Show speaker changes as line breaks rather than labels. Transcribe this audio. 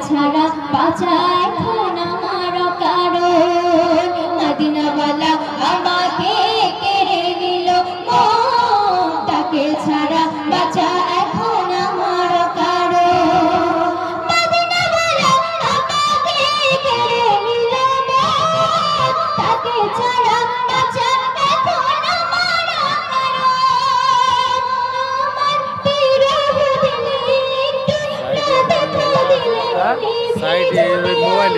ছাড়া বাঁচা এখন আমার কারণ মদিনাওয়ালা আমাকে কেড়ে নিল মন তাকে ছাড়া বাঁচা এখন আমার কারণ মদিনাওয়ালা আমাকে কেড়ে নিল মন তাকে ছাড়া বাঁচা এখন আমার কারণ আমার বিরহ দিলে একটু না দেখা দিলে
সাইডে মোবাইল